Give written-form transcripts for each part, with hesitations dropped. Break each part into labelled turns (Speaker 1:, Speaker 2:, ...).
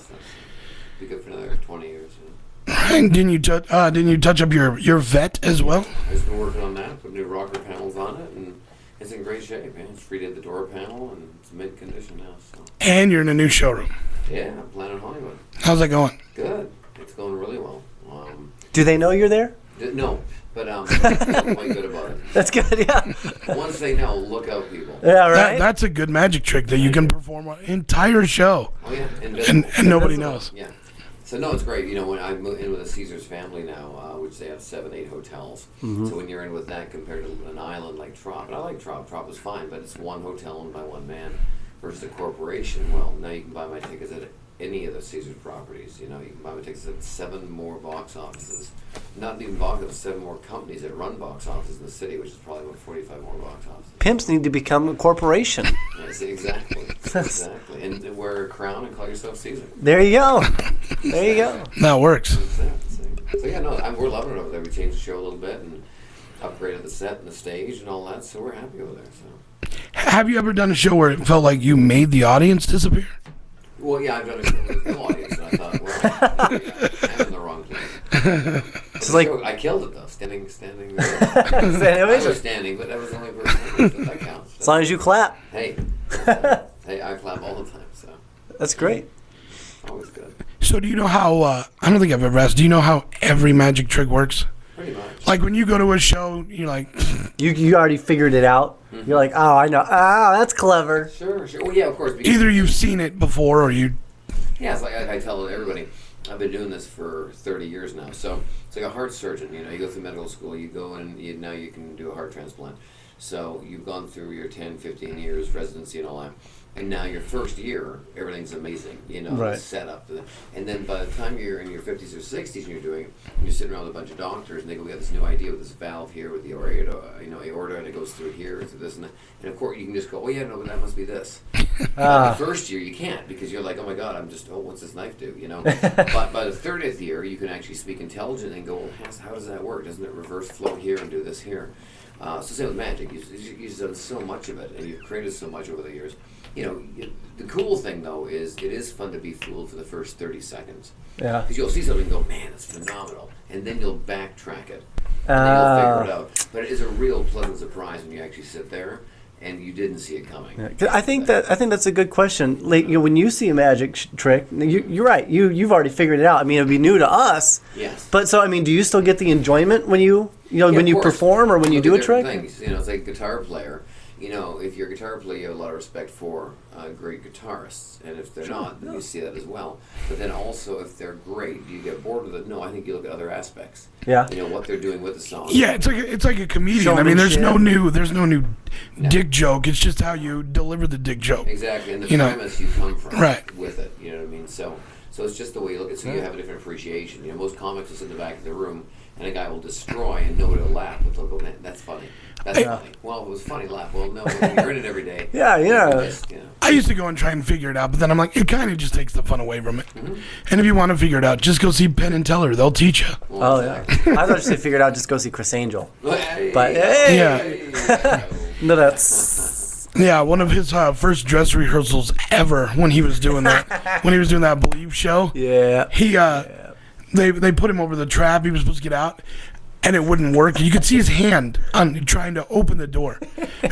Speaker 1: stuff. So be good for another 20 years.
Speaker 2: And didn't you touch up your vet as well?
Speaker 1: I've just been working on that, put new rocker panels on it, and it's in great shape, man. It's redid the door panel, and it's mint condition now. So.
Speaker 2: And you're in a new showroom.
Speaker 1: Yeah, Planet Hollywood.
Speaker 2: How's that going?
Speaker 1: Good. It's going really well.
Speaker 3: Do they know you're there?
Speaker 1: No, but I'm quite good about it.
Speaker 3: That's good, yeah.
Speaker 1: Once they know, look out, people.
Speaker 3: Yeah, right.
Speaker 2: That's a good magic trick that you can perform an entire show.
Speaker 1: Oh, yeah.
Speaker 2: And nobody knows.
Speaker 1: Yeah. So, no, it's great. You know, when I moved in with a Caesars family now, which they have 7, 8 hotels. Mm-hmm. So when you're in with that compared to an island like Trop, and I like Trop. Trop is fine, but it's one hotel owned by one man versus a corporation. Well, now you can buy my tickets at any of the Caesars properties. You know, you can buy my tickets at 7 more box offices. Not even box offices, 7 more companies that run box offices in the city, which is probably about 45 more box offices.
Speaker 3: Pimps need to become a corporation.
Speaker 1: Yes, exactly. Exactly. And wear a crown and call yourself Caesar.
Speaker 3: There you go. There you go.
Speaker 2: That works.
Speaker 1: So yeah, no, we're loving it over there. We changed the show a little bit and upgraded the set and the stage and all that, so we're happy over there. So.
Speaker 2: Have you ever done a show where it felt like you made the audience disappear?
Speaker 1: Well, yeah, I've done a show with no audience, and I thought, well, I'm in the wrong place. It's like I killed it though, standing. I was standing, but that was the only person that counts.
Speaker 3: As long as you clap.
Speaker 1: Hey, I clap all the time, so.
Speaker 3: That's great.
Speaker 1: Always good.
Speaker 2: So do you know how, I don't think I've ever asked, do you know how every magic trick works?
Speaker 1: Pretty much.
Speaker 2: Like when you go to a show, you're like...
Speaker 3: You already figured it out? Mm-hmm. You're like, oh, I know. Oh, that's clever.
Speaker 1: Sure. Well, yeah, of course.
Speaker 2: Either you've seen it before or you...
Speaker 1: Yeah, it's like I tell everybody, I've been doing this for 30 years now. So it's like a heart surgeon, you know, you go through medical school, you go and now you can do a heart transplant. So you've gone through your 10, 15 years residency and all that. And now your first year, everything's amazing, you know,
Speaker 3: right.
Speaker 1: The setup. And then by the time you're in your 50s or 60s and you're doing it, and you're sitting around with a bunch of doctors and they go, we got this new idea with this valve here with the aorta, and it goes through here, through this and that. And of course you can just go, oh yeah, no, but that must be this. But the first year you can't because you're like, oh my God, what's this knife do, you know? But by the 30th year, you can actually speak intelligently and go, well, how does that work? Doesn't it reverse flow here and do this here? So same with magic. You've done so much of it and you've created so much over the years. You know, the cool thing, though, is it is fun to be fooled for the first 30 seconds. Yeah. Because you'll see something and go, man, it's phenomenal. And then you'll backtrack it. And then you'll figure it out. But it is a real pleasant surprise when you actually sit there and you didn't see it coming.
Speaker 3: Yeah. I think that's a good question. Like, you know, when you see a magic trick, you're right. You've already figured it out. I mean, it'd be new to us.
Speaker 1: Yes.
Speaker 3: But so, I mean, do you still get the enjoyment when you when you perform or when you do a trick?
Speaker 1: Things. You know, it's like a guitar player. You know, if you're a guitar player, you have a lot of respect for great guitarists, and if they're not, then you see that as well. But then also, if they're great, do you get bored with it? No, I think you look at other aspects.
Speaker 3: Yeah.
Speaker 1: You know what they're doing with the song.
Speaker 2: Yeah, it's like a comedian. I mean, there's no new dick joke. It's just how you deliver the dick joke.
Speaker 1: Exactly, and the premise you come from with it. You know what I mean? So it's just the way you look at it. So you have a different appreciation. You know, most comics will sit in the back of the room, and a guy will destroy, and nobody will laugh. But they'll go, man, that's funny. That's funny. Well, it was funny, laugh. Well, no, you're in it every day.
Speaker 3: Yeah.
Speaker 2: I used to go and try and figure it out, but then I'm like, it kind of just takes the fun away from it. Mm-hmm. And if you want to figure it out, just go see Penn and Teller. They'll teach you.
Speaker 3: Well, exactly. I thought you said figure it out, just go see Chris Angel. But no, that's...
Speaker 2: Yeah, one of his first dress rehearsals ever when he was doing that Believe show.
Speaker 3: Yeah.
Speaker 2: They put him over the trap. He was supposed to get out, and it wouldn't work. You could see his hand on trying to open the door,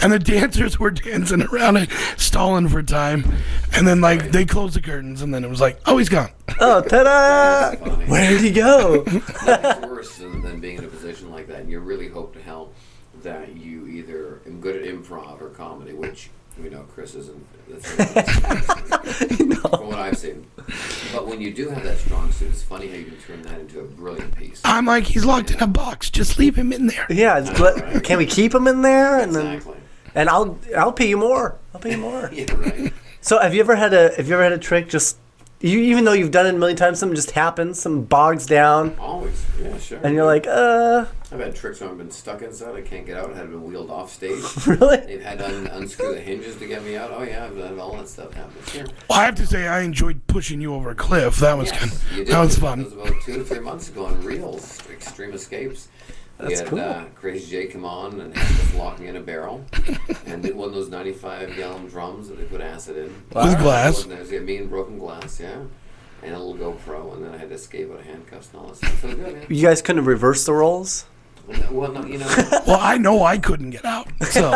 Speaker 2: and the dancers were dancing around it, stalling for time. And then they closed the curtains, and then it was like, oh, he's gone.
Speaker 3: Oh, ta-da! Where did he go?
Speaker 1: Nothing's worse than being in a position like that, and you really hope to hell that you either am good at improv or comedy, which we know Chris isn't. From what I've seen. But when you do have that strong suit, it's funny how you can turn that into a brilliant piece.
Speaker 2: I'm like, he's locked in a box. Just leave him in there.
Speaker 3: Yeah, can we keep him in there?
Speaker 1: Exactly.
Speaker 3: And I'll pay you more.
Speaker 1: Yeah, right.
Speaker 3: So have you ever had a trick just even though you've done it a million times, something just happens, something bogs down?
Speaker 1: Always, yeah, sure.
Speaker 3: And you're like,
Speaker 1: I've had tricks where I've been stuck inside, I can't get out, I had been wheeled off stage.
Speaker 3: Really?
Speaker 1: They've had to unscrew the hinges to get me out. Oh yeah, I've had all that stuff happen. Sure.
Speaker 2: Well, I have to say, I enjoyed pushing you over a cliff. That was that was fun.
Speaker 1: It was about 2 to 3 months ago on Reels, Extreme Escapes.
Speaker 3: That's
Speaker 1: we had
Speaker 3: cool.
Speaker 1: Crazy J come on and had us locking in a barrel, and did one of those 95-gallon drums that they put acid in.
Speaker 2: Wow. With glass.
Speaker 1: There's me and broken glass, yeah. and a little GoPro, and then I had to escape out of handcuffs and all that stuff. So it was good, man.
Speaker 3: You guys couldn't reverse the roles?
Speaker 1: Well, no, you know.
Speaker 2: Well, I know I couldn't get out. So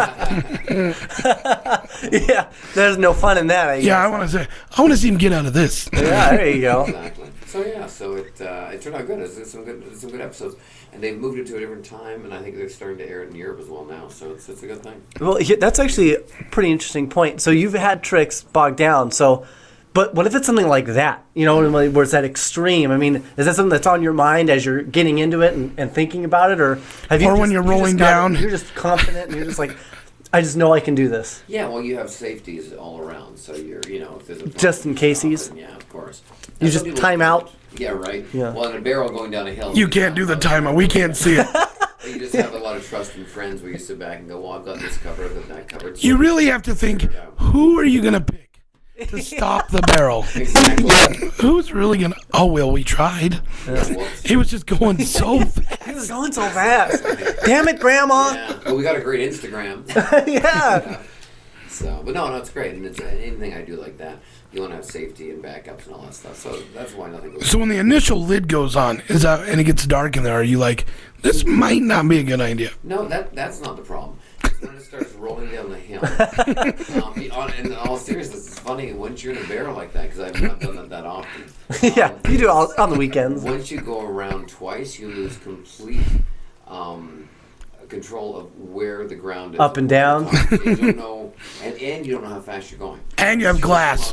Speaker 3: Yeah, there's no fun in that. I guess.
Speaker 2: yeah, I want to see him get out of this.
Speaker 3: Yeah, there you go.
Speaker 1: Exactly. So it turned out good. It's some good episodes, and they've moved it to a different time, and I think they're starting to air it in Europe as well now. So it's a good thing.
Speaker 3: Well, that's actually a pretty interesting point. So you've had tricks bogged down. So, but what if it's something like that? You know, where it's that extreme. I mean, is that something that's on your mind as you're getting into it and thinking about it, or have you?
Speaker 2: Or when you're rolling down,
Speaker 3: you're just confident, and you're just like, I just know I can do this.
Speaker 1: Yeah, well, you have safeties all around, so if there's a
Speaker 3: Just in cases?
Speaker 1: yeah, of course.
Speaker 3: You just time out?
Speaker 1: Yeah, right.
Speaker 3: Yeah.
Speaker 1: Well, in a barrel going down a hill.
Speaker 2: you can't do the timeout. We can't see it.
Speaker 1: You just have a lot of trust in friends where you sit back and go, well, I've got this covered, I've got that covered.
Speaker 2: You really have to think, who are you going to pick to stop the barrel?
Speaker 1: Exactly.
Speaker 2: Who's really going to... Oh, well, we tried. It was just going so fast.
Speaker 3: It was going so fast. Damn it, Grandma.
Speaker 1: Yeah. Well, we got a great Instagram.
Speaker 3: Yeah.
Speaker 1: So, but no, it's great. And it's anything I do like that, you want to have safety and backups and all that stuff. So that's why nothing goes.
Speaker 2: So when the initial lid goes on, and it gets dark in there, are you like, this might not be a good idea?
Speaker 1: No, that's not the problem. It's when it starts rolling down the hill. In all seriousness, it's funny once you're in a barrel like that, because I've not done that often.
Speaker 3: Yeah, you do it all on the weekends.
Speaker 1: Once you go around twice, you lose complete control of where the ground is.
Speaker 3: Up and down.
Speaker 1: You don't know, and you don't know how fast you're going.
Speaker 2: And you have glass.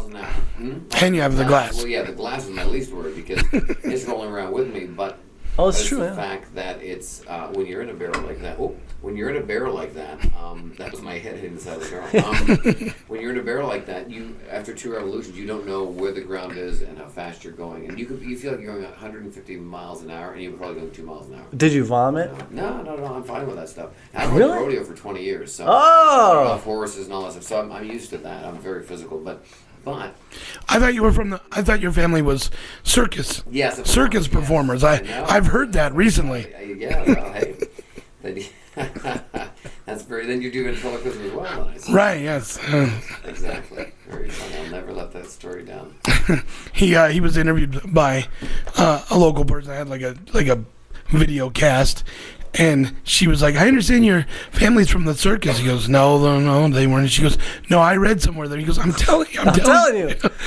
Speaker 2: And you have the glass.
Speaker 1: Well, yeah, the glass is my least worry because it's rolling around with me. But
Speaker 3: Oh, it's
Speaker 1: it's
Speaker 3: true.
Speaker 1: the
Speaker 3: Yeah.
Speaker 1: fact that it's when you're in a barrel like that. When you're in a barrel like that, that was my head hitting the side of the barrel. When you're in a barrel like that, you after 2 revolutions, you don't know where the ground is and how fast you're going, and you feel like you're going 150 miles an hour, and you're probably going 2 miles an hour.
Speaker 3: Did you vomit?
Speaker 1: No, I'm fine with that stuff. I've
Speaker 3: Really?
Speaker 1: rode rodeo for 20 years, so
Speaker 3: Oh.
Speaker 1: off horses and all that stuff. So I'm used to that. I'm very physical, but
Speaker 2: I thought you were I thought your family was circus.
Speaker 1: yes, of
Speaker 2: Circus
Speaker 1: course,
Speaker 2: performers.
Speaker 1: yes. I know.
Speaker 2: I've heard that recently.
Speaker 1: Yeah, well, hey, that's very. Then you do ventriloquism as well, then I see.
Speaker 2: Right, yes.
Speaker 1: Exactly. Very funny. I'll never let that story down.
Speaker 2: He was interviewed by a local person that had like a video cast, and she was like, I understand your family's from the circus. He goes, no, they weren't. She goes, no, I read somewhere that. He goes, I'm telling you.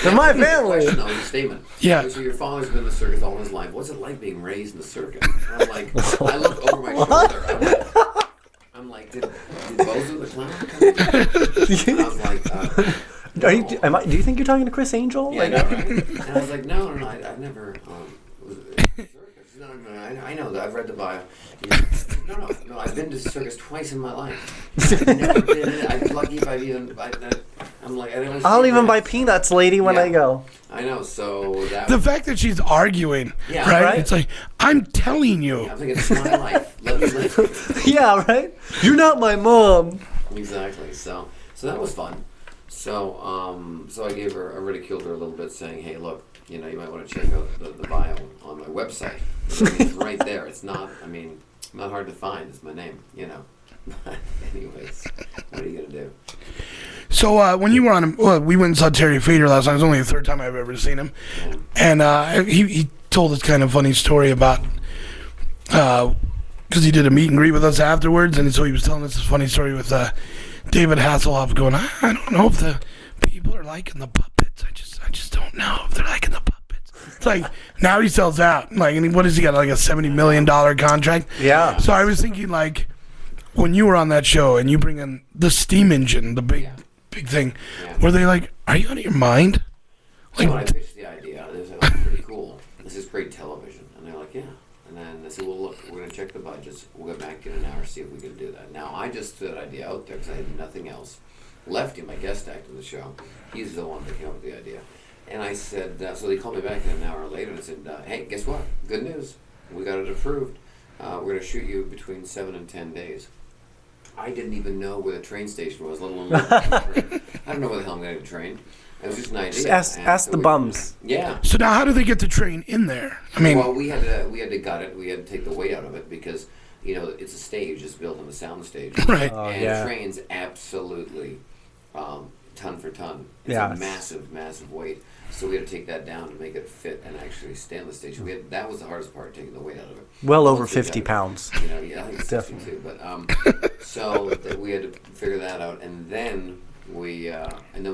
Speaker 3: They're my family.
Speaker 1: No, your statement.
Speaker 2: Yeah.
Speaker 1: So your father's been in the circus all his life. What's it like being raised in the circus? And I'm like, I look over my shoulder. I'm like, did Bozo the Clown come in? And I was like, no.
Speaker 3: Do you think you're talking to Chris Angel?
Speaker 1: Yeah, I know, right? And I was like, no, I've never was in the circus. No, I know that. I've read the bio. No, I've been to circus twice in my life. I've never been in it. I'm lucky if I've even. I'm like,
Speaker 3: I'll even buy peanuts, lady, when I go.
Speaker 1: I know, so that.
Speaker 2: The fact that she's arguing,
Speaker 1: Yeah,
Speaker 2: right?
Speaker 3: right?
Speaker 2: It's like, I'm telling you.
Speaker 1: I'm thinking, it's my life. Let me live.
Speaker 3: Yeah, right? You're not my mom.
Speaker 1: Exactly. So that was fun. So I gave her, I ridiculed her a little bit, saying, hey, look, you might want to check out the bio on my website. It's right there. It's not, not hard to find. It's my name, But anyways, what are you going to do?
Speaker 2: So when you were on, we went and saw Terry Fader last night. It was only the third time I've ever seen him. And he told this kind of funny story about, because he did a meet and greet with us afterwards. And so he was telling us this funny story with David Hasselhoff going, I don't know if the people are liking the puppets. I just don't know if they're liking the puppets. It's like, now he sells out. Like, and what has he got, like a $70 million contract?
Speaker 3: Yeah.
Speaker 2: So I was thinking, like, when you were on that show and you bring in the steam engine, the big thing, were they like, are you out of your mind? Like,
Speaker 1: when I pitched the idea, they said, oh, pretty cool. This is great television. And they're like, yeah. And then I said, well, look, we're going to check the budgets. We'll get back in an hour, see if we can do that. Now, I just threw that idea out there because I had nothing else. Lefty, my guest actor of the show, he's the one that came up with the idea. And I said, so they called me back an hour later and said, hey, guess what? Good news. We got it approved. We're going to shoot you between 7 and 10 days. I didn't even know where the train station was, let alone where the train. I don't know where the hell I'm going to train. It was just an idea.
Speaker 3: Just ask the bums.
Speaker 1: Yeah.
Speaker 2: so now how do they get the train in there?
Speaker 1: Well, we had to gut it. We had to take the weight out of it because it's a stage. It's built on a sound stage.
Speaker 2: Right.
Speaker 1: And trains absolutely ton for ton. It's a massive, massive weight. So we had to take that down to make it fit and actually stay on the stage. That was the hardest part, taking the weight out of it.
Speaker 3: Well over 50 pounds.
Speaker 1: You know, yeah, I think it's 62. But so we had to figure that out, and then we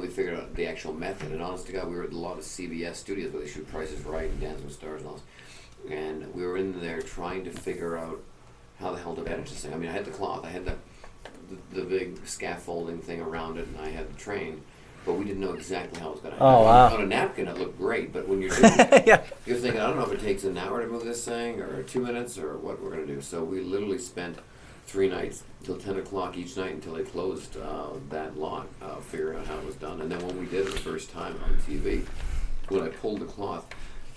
Speaker 1: figured out the actual method. And honest to God, we were at a lot of CBS studios where they shoot Price is Right and Dancing with Stars and all this. And we were in there trying to figure out how the hell to manage this thing. I mean, I had the cloth, I had the big scaffolding thing around it, and I had the train. But we didn't know exactly how it was going to happen.
Speaker 3: Oh, wow.
Speaker 1: On a napkin, it looked great, but when you're doing it,
Speaker 3: Yeah.
Speaker 1: you're thinking, I don't know if it takes an hour to move this thing, or 2 minutes, or what we're going to do. So we literally spent 3 nights till 10 o'clock each night until they closed that lot, figuring out how it was done. And then when we did it the first time on TV, when I pulled the cloth,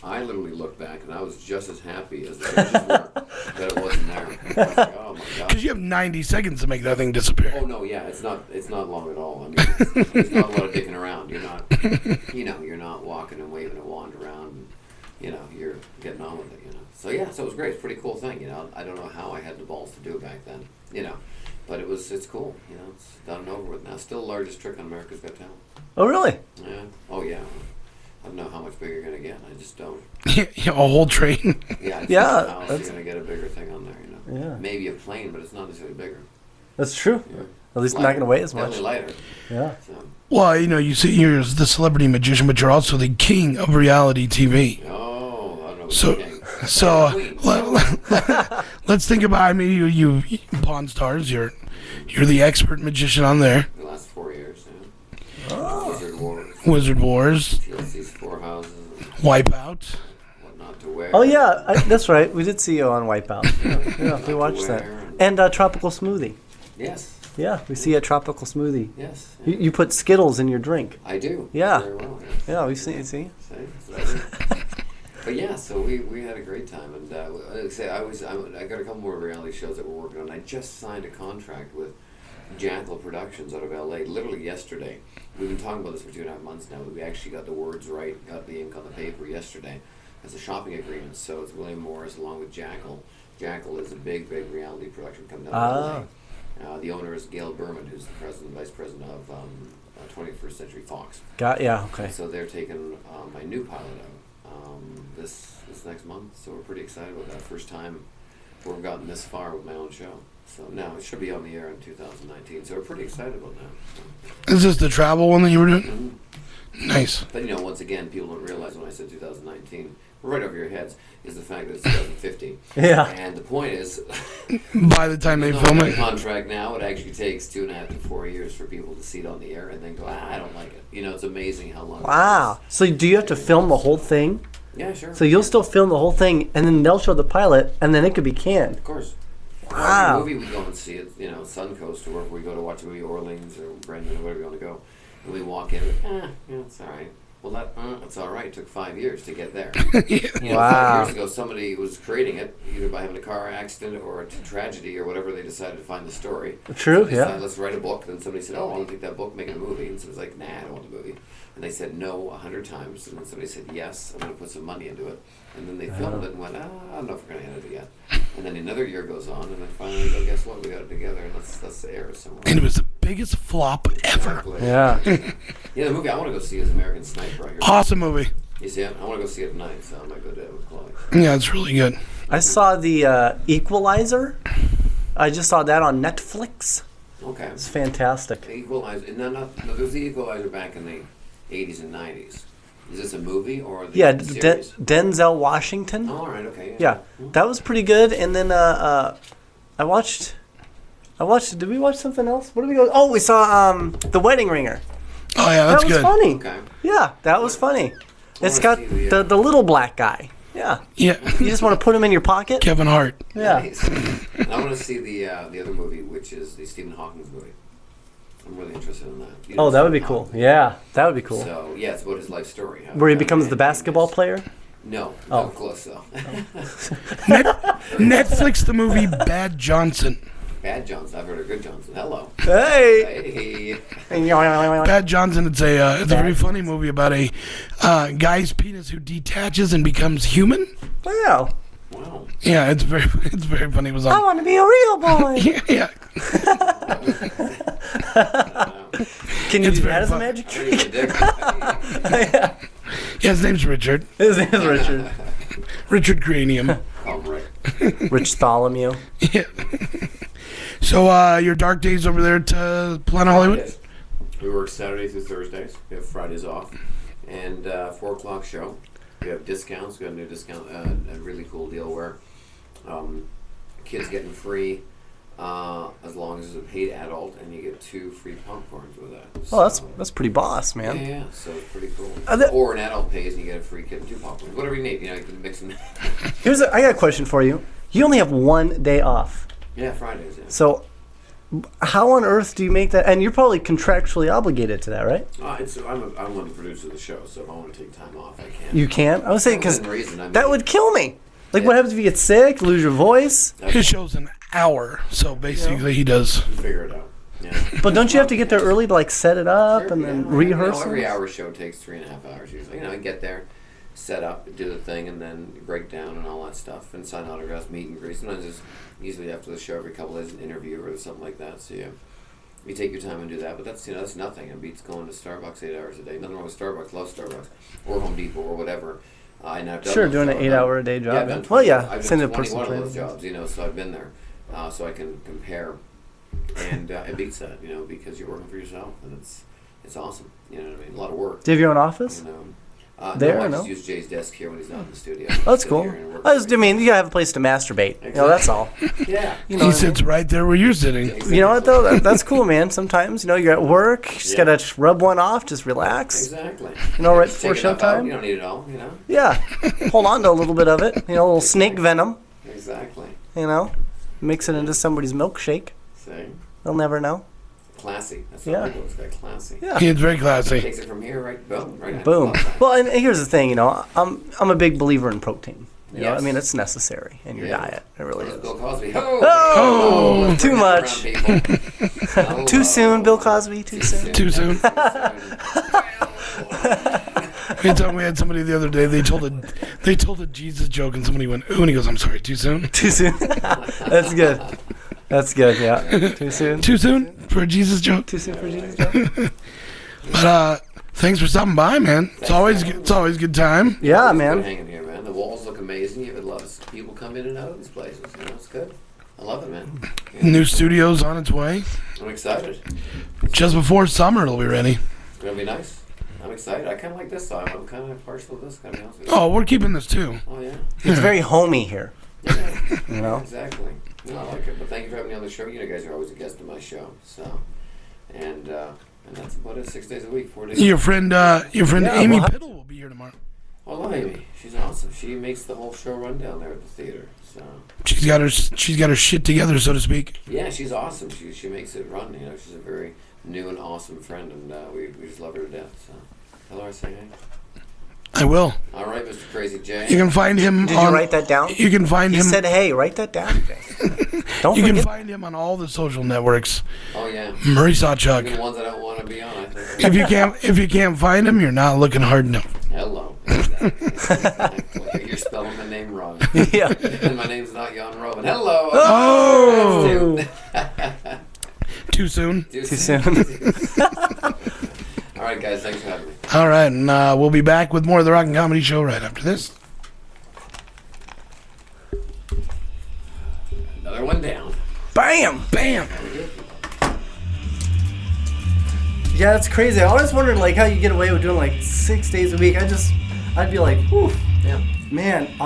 Speaker 1: I literally looked back, and I was just as happy as the judges were that it wasn't there. I was like, oh my God.
Speaker 2: Because you have 90 seconds to make that thing disappear.
Speaker 1: Oh no, yeah, it's not long at all. I mean, there's not a lot of dicking around. You're not, you're not walking and waving a wand around. And, you're getting on with it. So yeah, so it was great. It's a pretty cool thing. I don't know how I had the balls to do it back then. But it's cool. It's done and over with now. Still the largest trick on America's Got Talent.
Speaker 3: Oh, really?
Speaker 1: Yeah. Oh yeah. I don't know how much bigger you're gonna get. I just don't.
Speaker 2: Yeah, a whole train.
Speaker 1: Yeah.
Speaker 3: Yeah,
Speaker 1: How else you're gonna get a bigger thing on there?
Speaker 3: Yeah.
Speaker 1: Maybe a plane, but it's not necessarily bigger.
Speaker 3: That's true.
Speaker 1: Yeah.
Speaker 3: At least
Speaker 1: Lighter.
Speaker 3: not going to weigh as much.
Speaker 1: Definitely lighter.
Speaker 3: Yeah.
Speaker 1: So.
Speaker 2: Well, you see, you're the celebrity magician, but you're also the king of reality TV.
Speaker 1: Oh, I don't know. What
Speaker 2: So,
Speaker 1: you're saying.
Speaker 2: so let's think about. I mean, you Pawn Stars. You're the expert magician on there.
Speaker 1: The last 4 years. Yeah.
Speaker 3: Oh.
Speaker 1: Wizard Wars.
Speaker 2: Wizard Wars,
Speaker 1: TLC's Four Houses.
Speaker 2: Wipeout.
Speaker 1: What not to wear.
Speaker 3: Oh, yeah. That's right. We did see you on Wipeout. Yeah, we watched that. And Tropical Smoothie.
Speaker 1: Yes.
Speaker 3: Yeah, we see a Tropical Smoothie.
Speaker 1: Yes.
Speaker 3: You put Skittles in your drink.
Speaker 1: I do.
Speaker 3: Yeah.
Speaker 1: Very well. Yes.
Speaker 3: Yeah, we've seen it. See?
Speaker 1: See? That's what I do. But yeah, so we had a great time, and like I say, I got a couple more reality shows that we're working on. I just signed a contract with Jackal Productions out of LA literally yesterday. We've been talking about this for 2.5 months now. We actually got the words right, got the ink on the paper yesterday as a shopping agreement. So it's William Morris along with Jackal. Jackal is a big reality production coming out of LA. The owner is Gail Berman, who's the vice president of 21st Century Fox.
Speaker 3: Okay.
Speaker 1: So they're taking my new pilot out this next month. So we're pretty excited about that. First time we've gotten this far with my own show. So now it should be on the air in 2019. So we're pretty excited about that.
Speaker 2: Is this the travel one that you were doing?
Speaker 1: Mm-hmm.
Speaker 2: Nice.
Speaker 1: But once again, people don't realize when I said 2019, right over your heads, is the fact that it's 2050.
Speaker 3: Yeah.
Speaker 1: And the point is,
Speaker 2: By the time they film
Speaker 1: the
Speaker 2: it.
Speaker 1: contract now, it actually takes 2.5 to 4 years for people to see it on the air and then go, I don't like it. It's amazing how long.
Speaker 3: Wow. So do you have to film the whole thing?
Speaker 1: Yeah, sure.
Speaker 3: So you'll still film the whole thing, and then they'll show the pilot, and then it could be canned.
Speaker 1: Of course.
Speaker 3: Wow.
Speaker 1: Every movie we go and see it, Suncoast or wherever we go to watch a movie, Orleans or Brendan or wherever we want to go, and we walk in, it's all right. Well, it's all right. It took 5 years to get there.
Speaker 3: Wow.
Speaker 1: 5 years ago, somebody was creating it either by having a car accident or a tragedy or whatever. They decided to find the story.
Speaker 3: True,
Speaker 1: So they
Speaker 3: yeah.
Speaker 1: decided, let's write a book. Then somebody said, I want to take that book, make it a movie. And so it was like, nah, I don't want the movie. And they said no 100 times. And then somebody said, yes, I'm going to put some money into it. And then they filmed it and went, I don't know if we're going to edit it yet. And then another year goes on, and then finally, go, guess what? We got it together, and let's air it somewhere.
Speaker 2: And it was the biggest flop ever.
Speaker 1: Exactly.
Speaker 3: Yeah.
Speaker 1: Yeah, the movie I want to go see is American Sniper. I heard.
Speaker 2: Awesome movie.
Speaker 1: You see it? I want to go see it tonight, so I might go do it with Chloe.
Speaker 2: Yeah, it's really good.
Speaker 3: I saw the Equalizer. I just saw that on Netflix.
Speaker 1: Okay.
Speaker 3: It's fantastic.
Speaker 1: Equalizer. No, there was the Equalizer back in the 80s and 90s. Is this a movie or the
Speaker 3: Yeah,
Speaker 1: series?
Speaker 3: Denzel Washington.
Speaker 1: Oh, all right, okay.
Speaker 3: Yeah, that was pretty good. And then I watched. Did we watch something else? What did we go? Oh, we saw The Wedding Ringer.
Speaker 2: Oh yeah, that's
Speaker 3: that was
Speaker 2: good.
Speaker 3: funny.
Speaker 1: Okay.
Speaker 3: Yeah, that was funny. It's
Speaker 1: wanna
Speaker 3: got
Speaker 1: see
Speaker 3: the little black guy. Yeah.
Speaker 2: Yeah,
Speaker 3: You just want to put him in your pocket.
Speaker 2: Kevin Hart.
Speaker 3: Yeah.
Speaker 1: Nice. And I want to see the other movie, which is the Stephen Hawking's movie. I'm really interested in that. You know
Speaker 3: Oh, that would be
Speaker 1: Stephen
Speaker 3: cool.
Speaker 1: Hawking?
Speaker 3: Yeah, that would be cool.
Speaker 1: So yeah, it's about his life story.
Speaker 3: Where he becomes the basketball player.
Speaker 1: No,
Speaker 3: Oh.
Speaker 1: not close though.
Speaker 2: Netflix, the movie Bad Johnson.
Speaker 1: Bad Johnson. I've heard of Good Johnson. Hello.
Speaker 3: Hey.
Speaker 1: Hey.
Speaker 2: Bad Johnson. It's a very funny movie about a guy's penis who detaches and becomes human.
Speaker 3: Wow.
Speaker 1: Wow.
Speaker 2: Yeah, it's very funny. It was
Speaker 3: I
Speaker 2: on.
Speaker 3: want to be a real boy.
Speaker 2: Yeah.
Speaker 3: Can you
Speaker 2: It's
Speaker 3: do
Speaker 2: very
Speaker 3: that as a
Speaker 2: fun.
Speaker 3: magic
Speaker 1: I
Speaker 3: trick?
Speaker 1: think it's a dick.
Speaker 3: Yeah.
Speaker 2: Yeah, his name's Richard.
Speaker 3: His name is Richard.
Speaker 2: Richard Cranium.
Speaker 1: Call him Rick.
Speaker 3: Rich Tholomew.
Speaker 2: Yeah. So, your dark days over there at Planet Hollywood?
Speaker 1: Yes. We work Saturday through Thursdays. We have Fridays off. And 4 o'clock show. We have discounts. We have a new discount, a really cool deal where kids getting free as long as it's a paid adult, and you get 2 free popcorns with that.
Speaker 3: Oh,
Speaker 1: So,
Speaker 3: that's pretty boss, man.
Speaker 1: yeah, so it's pretty cool.
Speaker 3: Are
Speaker 1: Or an adult pays and you get a free kid and 2 popcorns. Whatever you need, you can mix them.
Speaker 3: I got a question for you. You only have 1 day off.
Speaker 1: Yeah, Fridays, yeah.
Speaker 3: So, how on earth do you make that? And you're probably contractually obligated to that, right?
Speaker 1: I'm one of the producers of the show, so if I want to take time off, I can.
Speaker 3: You can't? I was saying, because
Speaker 1: Within reason, I mean,
Speaker 3: that would kill me. Like,
Speaker 1: Yeah.
Speaker 3: what happens if you get sick, lose your voice?
Speaker 2: His show's an hour, so basically he does.
Speaker 1: figure it out. Yeah.
Speaker 3: But don't you have to get there early to, like, set it up and then rehearse?
Speaker 1: Every hour show takes 3.5 hours usually. I get there, set up, do the thing, and then break down and all that stuff, and sign autographs, meet and greet. Sometimes it's usually after the show, every couple days, an interview or something like that. So you take your time and do that. But that's nothing. It beats going to Starbucks 8 hours a day. Nothing wrong with Starbucks. Love Starbucks or Home Depot or whatever. And I've done
Speaker 3: Sure,
Speaker 1: those
Speaker 3: doing an
Speaker 1: jobs.
Speaker 3: 8-hour-a-day job.
Speaker 1: Yeah, I've done 20,
Speaker 3: Well, yeah,
Speaker 1: I've
Speaker 3: send
Speaker 1: done
Speaker 3: a
Speaker 1: 21
Speaker 3: personal
Speaker 1: of those
Speaker 3: training.
Speaker 1: jobs. So I've been there, so I can compare. And it beats that, because you're working for yourself, and it's awesome. You know what I mean? A lot of work.
Speaker 3: Do you have your own office? There,
Speaker 1: I
Speaker 3: no?
Speaker 1: just use Jay's desk here when he's not in the studio.
Speaker 3: Oh, that's
Speaker 1: Sit
Speaker 3: cool.
Speaker 1: here and work
Speaker 3: I
Speaker 1: for
Speaker 3: mean, you gotta have a place to masturbate. That's all.
Speaker 1: Yeah.
Speaker 3: You know
Speaker 2: He
Speaker 3: what I
Speaker 2: sits right there where you're sitting.
Speaker 3: mean? You know what, though? That's cool, man. Sometimes, you're at work, you just gotta rub one off, just relax.
Speaker 1: Exactly.
Speaker 3: Right
Speaker 1: Just
Speaker 3: before
Speaker 1: take enough out,
Speaker 3: showtime?
Speaker 1: You don't need it all,
Speaker 3: Yeah. Hold on to a little bit of it. A little snake venom,
Speaker 1: Exactly.
Speaker 3: Mix it into somebody's milkshake.
Speaker 1: See? They'll
Speaker 3: never know.
Speaker 1: Classy. That's
Speaker 3: Yeah.
Speaker 1: what people expect. Classy.
Speaker 3: Yeah.
Speaker 2: He's very classy.
Speaker 1: Takes it from here, right? Boom. Right.
Speaker 3: Boom.
Speaker 1: Love that.
Speaker 3: Well, and here's the thing, I'm a big believer in protein.
Speaker 1: Yes.
Speaker 3: I mean, it's necessary in your
Speaker 1: Yeah.
Speaker 3: diet. It really
Speaker 1: There's
Speaker 3: is.
Speaker 1: Bill Cosby.
Speaker 3: Oh,
Speaker 1: Bring
Speaker 3: too
Speaker 1: it
Speaker 3: much.
Speaker 1: around, people.
Speaker 3: Too soon, Bill Cosby. Too soon.
Speaker 2: Too soon. We had somebody the other day. They told a Jesus joke, and somebody went, "Ooh," and he goes, "I'm sorry, too soon."
Speaker 3: Too soon. That's good. That's good. Yeah. Too soon.
Speaker 2: Too soon for a Jesus joke.
Speaker 3: Too soon for Jesus. Joe?
Speaker 2: But thanks for stopping by, man. It's always a good time.
Speaker 3: Yeah,
Speaker 1: It's good
Speaker 3: man.
Speaker 1: hanging here, man. The walls look amazing. You have a lot of people come in and out of these places. It's good. I love it, man. Yeah.
Speaker 2: New studio's on its way.
Speaker 1: I'm excited.
Speaker 2: Just before summer, it'll be ready.
Speaker 1: It's gonna be nice. I'm excited. I kind of like this side. I'm kind of partial to this. Gotta be honest with you.
Speaker 2: Oh, we're keeping this too.
Speaker 1: Oh yeah.
Speaker 3: It's very homey here.
Speaker 1: Yeah. Exactly. No, I like it. But thank you for having me on the show. You guys are always a guest of my show. So, and that's about it. 6 days a week, 4 days.
Speaker 2: Your friend
Speaker 3: Yeah,
Speaker 2: Amy
Speaker 3: well,
Speaker 2: Piddle will be here tomorrow.
Speaker 1: I love Amy. She's awesome. She makes the whole show run down there at the theater. So
Speaker 2: She's got her shit together, so to speak.
Speaker 1: yeah, she's awesome. She makes it run. She's a very new and awesome friend, and we just love her to death. So tell her I say hey.
Speaker 2: I will.
Speaker 1: All right, Mr. Crazy Jay.
Speaker 2: You can find him.
Speaker 3: Did
Speaker 2: on,
Speaker 3: you write that down?
Speaker 2: You can find
Speaker 3: He
Speaker 2: him.
Speaker 3: said, "Hey, write that down." Don't
Speaker 2: You can
Speaker 3: forget.
Speaker 2: find him on all the social networks.
Speaker 1: Oh yeah.
Speaker 2: Murray
Speaker 1: Even the
Speaker 2: SawChuck.
Speaker 1: ones I don't want to be on. I think.
Speaker 2: If you can't find him, you're not looking hard enough.
Speaker 1: Hello. Exactly. You're spelling my name wrong.
Speaker 3: Yeah.
Speaker 1: And my name's not Jan Robin. Hello.
Speaker 2: Oh, too soon.
Speaker 1: Too
Speaker 3: soon.
Speaker 1: All right, guys. Thanks for having me.
Speaker 2: All right, and we'll be back with more of the Rock and Comedy Show right after this.
Speaker 1: Another one down.
Speaker 2: Bam, bam.
Speaker 3: Yeah, it's crazy. I always wondered how you get away with doing 6 days a week. I'd be like, whew,
Speaker 1: Yeah.
Speaker 3: man.